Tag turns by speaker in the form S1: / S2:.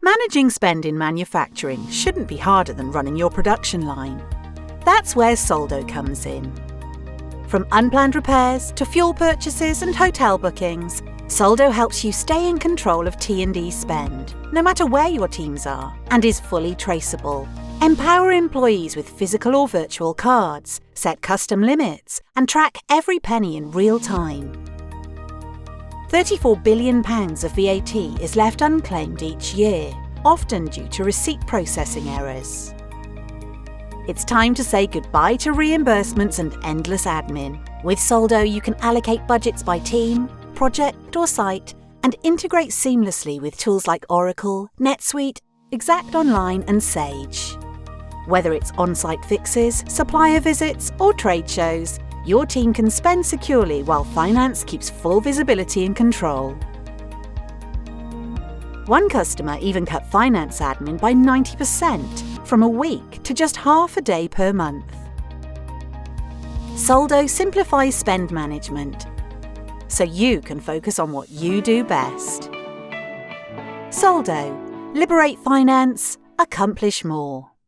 S1: Managing spend in manufacturing shouldn't be harder than running your production line. That's where Soldo comes in. From unplanned repairs to fuel purchases and hotel bookings, Soldo helps you stay in control of T&D spend, no matter where your teams are, and is fully traceable. Empower employees with physical or virtual cards, set custom limits, and track every penny in real time. £34 billion of VAT is left unclaimed each year, often due to receipt processing errors. It's time to say goodbye to reimbursements and endless admin. With Soldo, you can allocate budgets by team, project or site, and integrate seamlessly with tools like Oracle, NetSuite, Exact Online and Sage. Whether it's on-site fixes, supplier visits or trade shows, your team can spend securely while finance keeps full visibility and control. One customer even cut finance admin by 90%, from a week to just half a day per month. Soldo simplifies spend management, so you can focus on what you do best. Soldo. Liberate finance, accomplish more.